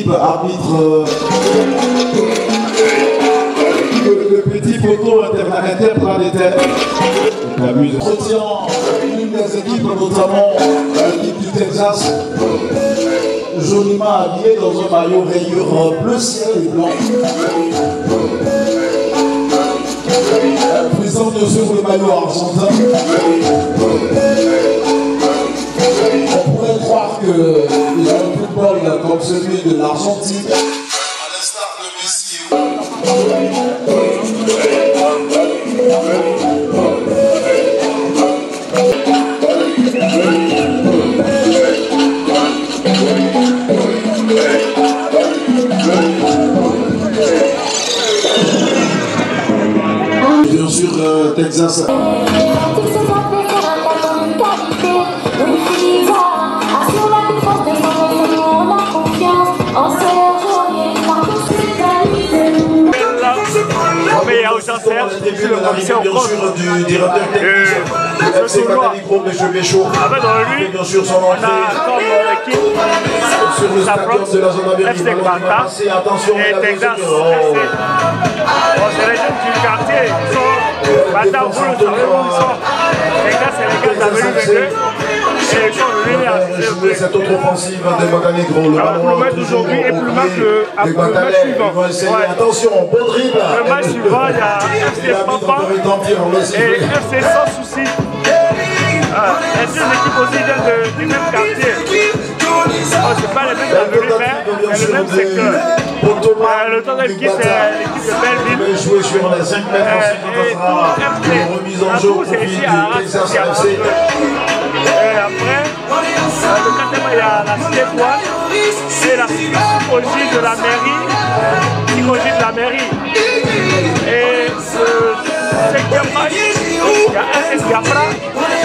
équipe arbitre le petit poteau interplanétaire. Retient une des équipes, notamment l'équipe du Texas, joliment habillée dans un maillot rayure bleu ciel et blanc. Présent bien sûr le maillot argentin. On pourrait croire que les joueurs de football comme celui de l'Argentine, à l'instar de Messi, bien sûr Texas. J'ai vu le commissaire du directeur technique FC Catalico, M. Béchaud. Dans lui, bien sûr, son entrée comme équipe sur le stadium de la zone américaine. Attention, et Texas. C'est les jeunes du quartier. Ils sont maintenant, vous le savez où ils sont. Texas, c'est les gars de la venue de Dieu. Et ils sont venus à jouer cette autre offensive de Monténégro. Le ballon match d'aujourd'hui est plus mal que le match suivant. Attention, bon dribble. Le match suivant, il y a FC Pampan et FC Sans Souci. C'est une équipe aussi du même quartier. C'est pas les mêmes avenues, mais le même secteur. Le temps d'équipe, c'est l'équipe de Belleville. Jouer sur les 5 mètres, ensuite on passera une remise en jeu au profit du Texas FC. Et après, le quatrième, il y a la Cité Étoile et la psychologie de la mairie. Et le cinquième match, il y a FC Gafra et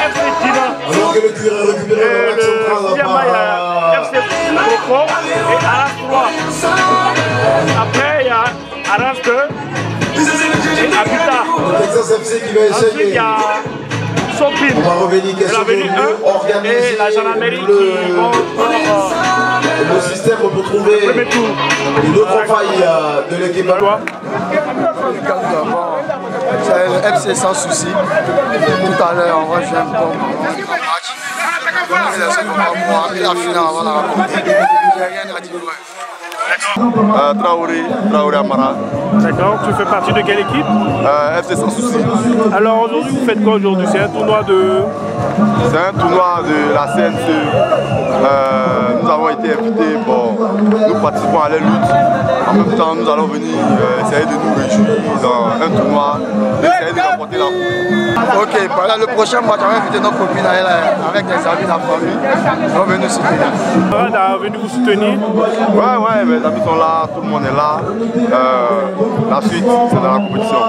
FC Dina. Alors que le cuir est récupéré dans l'axe central. Le sixième match, il y a FC Coco et Arras 3. Après, il y a Arras 2 et Habitat. Le Texas FC qui va essayer. Ensuite, il y a Sopine, on va revenir question de mieux organiser et la gendarmerie qui vont le système pour trouver une autre faille de l'équipe. C'est le FC Sans Souci. Tout à l'heure, on va jouer un bon match. Et la finale, on va la raconter. J'ai rien à dire. Traoré Amara. D'accord, tu fais partie de quelle équipe? FC Sans Souci. Alors aujourd'hui, vous faites quoi aujourd'hui? C'est un tournoi de... C'est un tournoi de la CNC. Nous avons été invités, bon, nous participons à la lutte. En même temps, nous allons venir essayer de nous réjouir dans un tournoi, essayer de remporter la coupe. Ok, voilà, le prochain match, on va inviter nos copines avec des amis de la famille. Ils vont venir nous soutenir. On va venir vous soutenir? Ouais, mes amis sont là, tout le monde est là. La suite, c'est dans la compétition.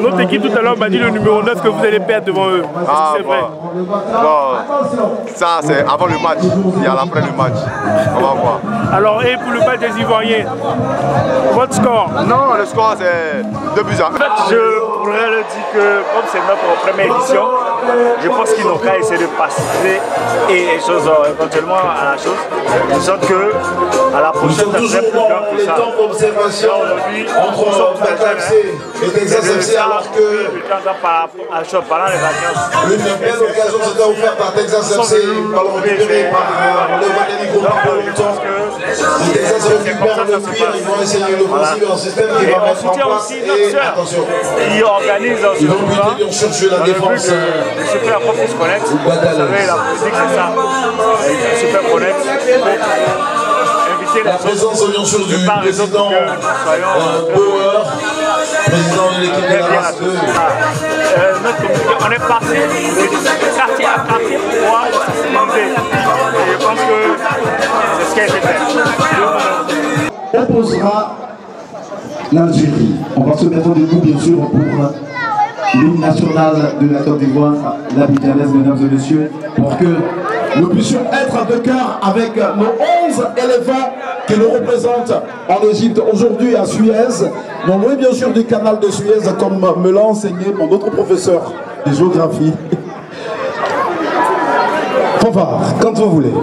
Notre équipe tout à l'heure m'a dit le numéro 9 que vous allez perdre devant eux. Ah, c'est vrai? Bon, ça c'est avant le match, il y a l'après le match. On va voir. Alors, et pour le match des Ivoiriens, votre score? Non, le score c'est 2 buts à 1. En fait, je pourrais le dire que comme c'est notre première édition, je pense qu'ils n'ont qu'à essayer de passer et les choses éventuellement à la chose. De sorte que à la prochaine, ça serait plus grand que ça. Temps d'observation entre FC et Texas FC alors que pendant les vacances. une belle occasion s'était offerte par Texas FC, ballon récupéré par le Monténégro dans le temps. Si Texas récupère le cuir, ils vont essayer le possible en système qui va mettre en place. Et attention, ils organisent ce ils vont lutter bien sûr sur la défense. Se faire pour se connaître. Vous savez, la politique c'est ça. Se faire connaître. La présence bien sûr du président Bauer, président de l'équipe de la race 2. On est passé de quartier à quartier pour pouvoir se demander. Et je pense que c'est ce qui a été fait. Opposera l'Algérie. On va se mettre debout bien sûr pour l'hymne national de la Côte d'Ivoire, l'Abidjanaise, mesdames et messieurs, pour que nous puissions être de cœur avec nos 11 éléphants qui nous représentent en Égypte aujourd'hui à Suez, non loin bien sûr du canal de Suez, comme me l'a enseigné mon autre professeur de géographie. Fanfare, quand vous voulez.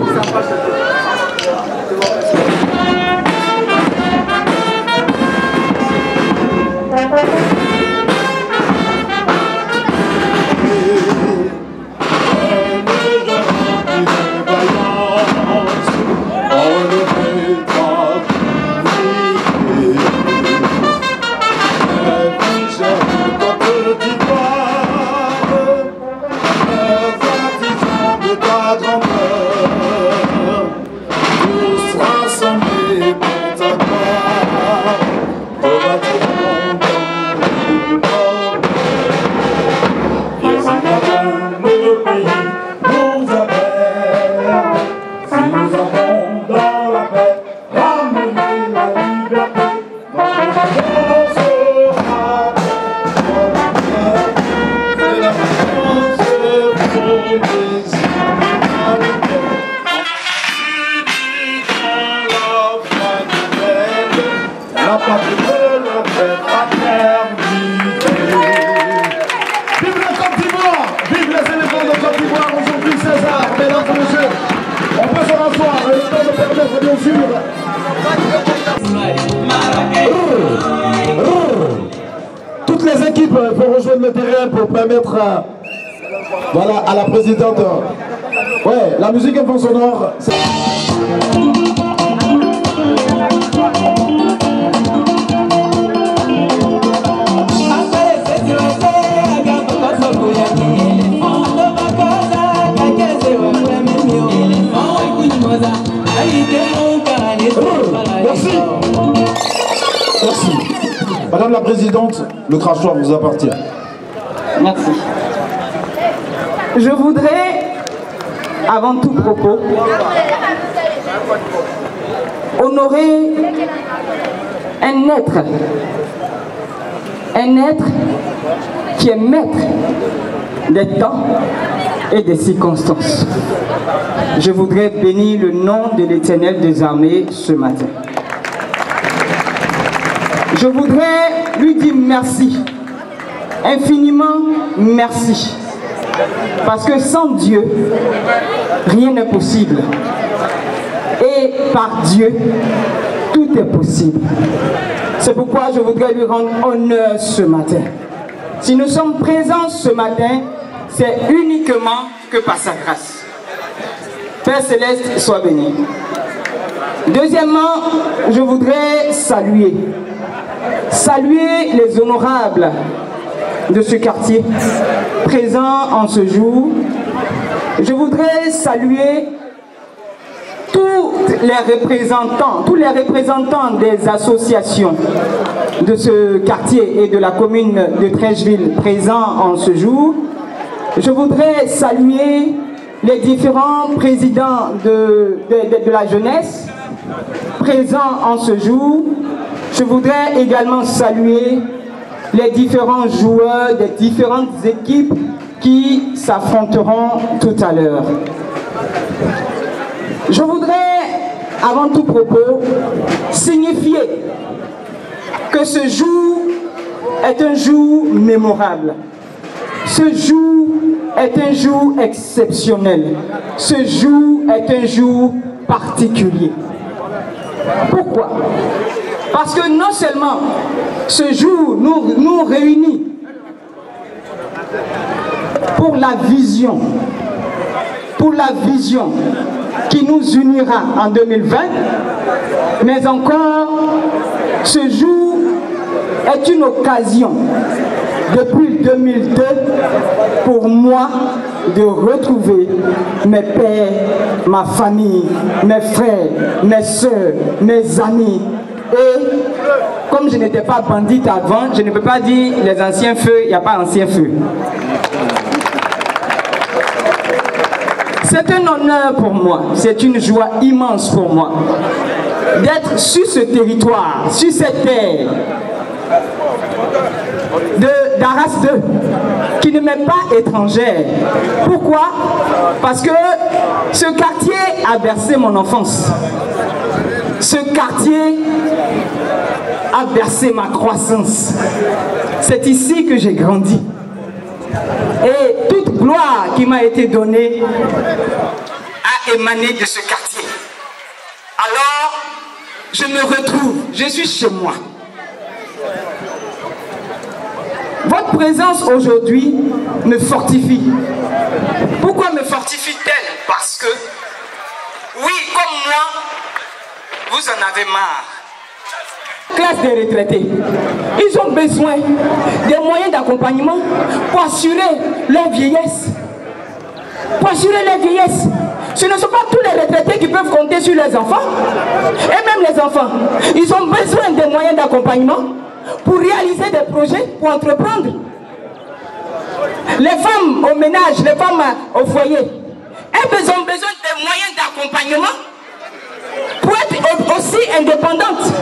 Vive la Côte d'Ivoire! Vive les éléphants de Côte d'Ivoire aujourd'hui, César, mesdames et messieurs! On peut se rasseoir, le temps de permettre bien sûr. Toutes les équipes vont rejoindre le terrain pour permettre voilà, à la présidente. Ouais, la musique est sonore. Merci. Merci. Madame la Présidente, le crachoir vous appartient. Merci. Je voudrais, avant tout propos, honorer un être qui est maître des temps et des circonstances. Je voudrais bénir le nom de l'Éternel des armées ce matin. Je voudrais lui dire merci, infiniment merci, parce que sans Dieu, rien n'est possible. Et par Dieu, tout est possible. C'est pourquoi je voudrais lui rendre honneur ce matin. Si nous sommes présents ce matin, c'est uniquement que par sa grâce. Père Céleste, sois béni. Deuxièmement, je voudrais saluer les honorables de ce quartier présents en ce jour. Je voudrais saluer tous les représentants des associations de ce quartier et de la commune de Trècheville présents en ce jour. Je voudrais saluer les différents présidents de la jeunesse présents en ce jour. Je voudrais également saluer les différents joueurs des différentes équipes qui s'affronteront tout à l'heure. Je voudrais, avant tout propos, signifier que ce jour est un jour mémorable. Ce jour est un jour exceptionnel. Ce jour est un jour particulier. Pourquoi? Parce que non seulement ce jour nous réunit pour la vision qui nous unira en 2020, mais encore ce jour est une occasion depuis 2002 pour moi de retrouver mes pères, ma famille, mes frères, mes soeurs, mes amis. Et comme je n'étais pas bandite avant, je ne peux pas dire les anciens feux, il n'y a pas ancien feu. C'est un honneur pour moi, c'est une joie immense pour moi d'être sur ce territoire, sur cette terre d'Arras 2, qui ne m'est pas étrangère. Pourquoi? Parce que ce quartier a bercé mon enfance. Ce quartier a bercé ma croissance. C'est ici que j'ai grandi. Et toute gloire qui m'a été donnée a émané de ce quartier. Alors, je me retrouve, je suis chez moi. Votre présence aujourd'hui me fortifie. Pourquoi me fortifie-t-elle? Parce que, oui, comme moi, vous en avez marre. Classe des retraités, ils ont besoin des moyens d'accompagnement pour assurer leur vieillesse. Pour assurer leur vieillesse. Ce ne sont pas tous les retraités qui peuvent compter sur les enfants. Et même les enfants, ils ont besoin des moyens d'accompagnement pour réaliser des projets, pour entreprendre. Les femmes au ménage, les femmes au foyer, elles ont besoin des moyens d'accompagnement pour être aussi indépendantes.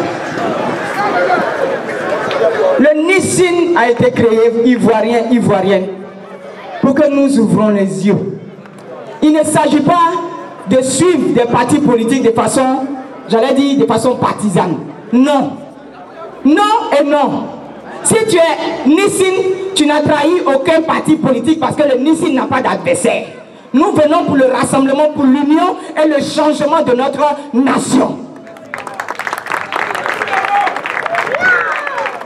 Le Nissin a été créé, ivoirienne, pour que nous ouvrons les yeux. Il ne s'agit pas de suivre des partis politiques de façon, j'allais dire, de façon partisane. Non. Non et non. Si tu es Nissin, tu n'as trahi aucun parti politique parce que le Nissin n'a pas d'adversaire. Nous venons pour le rassemblement, pour l'union et le changement de notre nation.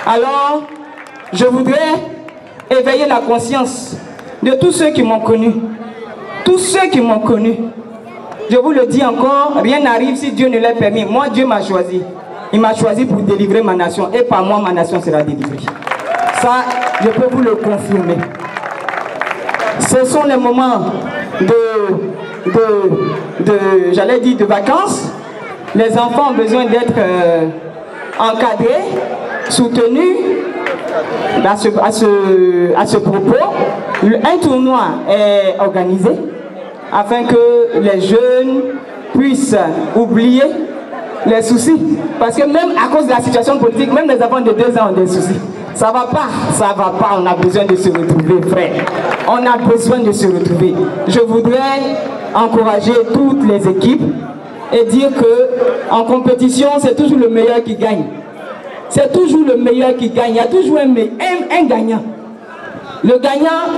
Alors, je voudrais éveiller la conscience de tous ceux qui m'ont connu. Tous ceux qui m'ont connu. Je vous le dis encore, rien n'arrive si Dieu ne l'a permis. Moi, Dieu m'a choisi. Il m'a choisi pour délivrer ma nation. Et par moi, ma nation sera délivrée. Ça, je peux vous le confirmer. Ce sont les moments j'allais dire, de vacances. Les enfants ont besoin d'être encadrés, soutenus à ce propos. Un tournoi est organisé afin que les jeunes puissent oublier les soucis. Parce que même à cause de la situation politique, même les enfants de 2 ans ont des soucis. Ça va pas, on a besoin de se retrouver, frère. On a besoin de se retrouver. Je voudrais encourager toutes les équipes et dire que en compétition, c'est toujours le meilleur qui gagne. C'est toujours le meilleur qui gagne. Il y a toujours un gagnant. Le gagnant,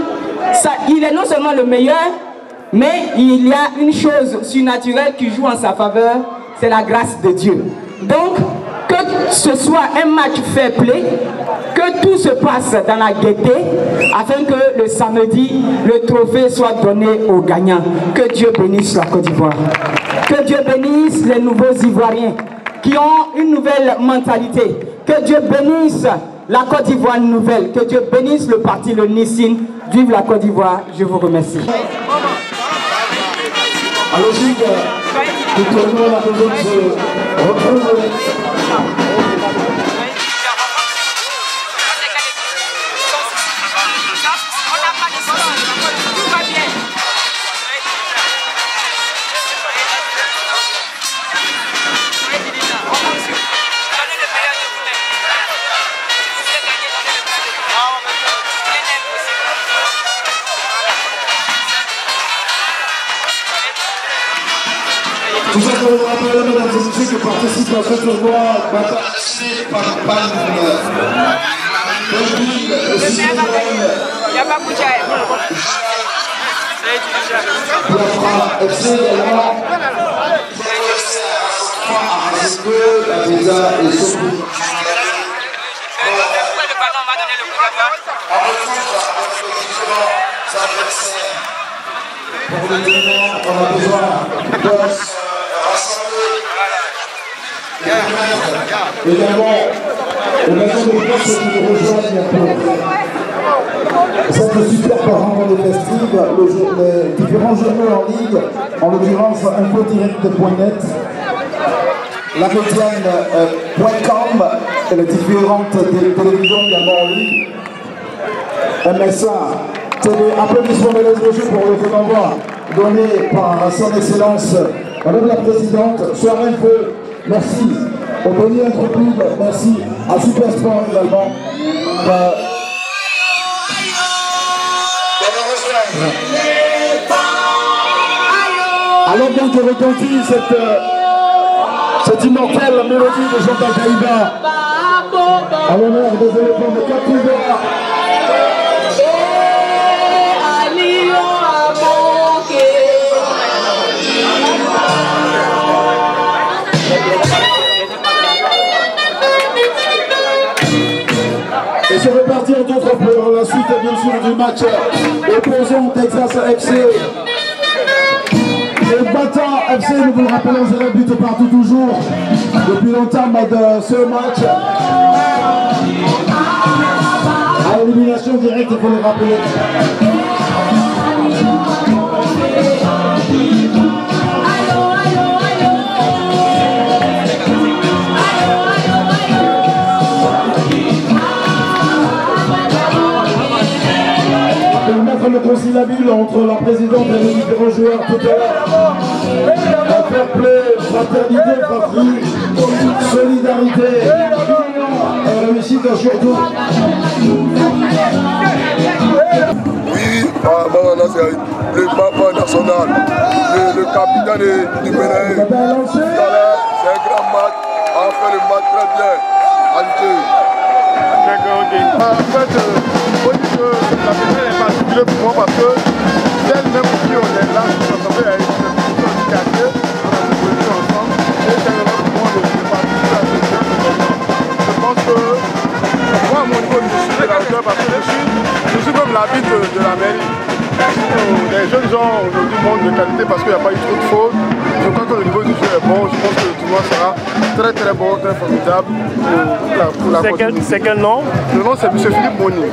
il est non seulement le meilleur, mais il y a une chose surnaturelle qui joue en sa faveur, c'est la grâce de Dieu. Donc, que ce soit un match fair play, que tout se passe dans la gaieté, afin que le samedi, le trophée soit donné aux gagnants. Que Dieu bénisse la Côte d'Ivoire. Que Dieu bénisse les nouveaux Ivoiriens qui ont une nouvelle mentalité. Que Dieu bénisse la Côte d'Ivoire nouvelle. Que Dieu bénisse le parti, le Nissin. Vive la Côte d'Ivoire. Je vous remercie. À logique, tout le monde a besoin de se retrouver. Tout ça pour vous rappeler, mesdames et messieurs, que participe à ce tournoi bâti par PAN. Biafra FC également. La Visa et Sophie. Pour le tournoi, on a besoin de également, on a besoin de forces qui nous rejoignent pour cette super rencontre festive, les différents journaux en ligne, en l'occurrence infodirect.net, la médiane.com et les différentes télévisions également en ligne, MSA, applaudissements mesdames et messieurs pour le coup d'envoi donné par son excellence Madame la Présidente, Soir Info, merci au Bonnier Entreprise, merci à Supersport également. Alors donc je retentis cette immortelle mélodie de Jean Caïba à l'honneur des éléphants de Côte d'Ivoire. Et c'est repartir d'autres pour la suite bien sûr du match opposant Texas FC. Et battant FC, nous vous le rappelons, c'est le but partout toujours depuis l'entame de ce match. À élimination directe, il faut le rappeler. Le conciliabule entre la présidente et les différents joueurs tout à l'heure. Fair play, fraternité, patrie, solidarité et réussite surtout. Oui, c'est le papa national, le capitaine du Bénin. C'est un grand match, on a fait le match très bien. l'arbitre de la mairie. Les jeunes gens aujourd'hui montrent de qualité parce qu'il n'y a pas eu trop de fautes. Je crois que le niveau du jeu est bon. Je pense que le tournoi sera très très bon, très formidable pour la continuité. C'est quel nom? Le nom c'est M. Philippe Monnier.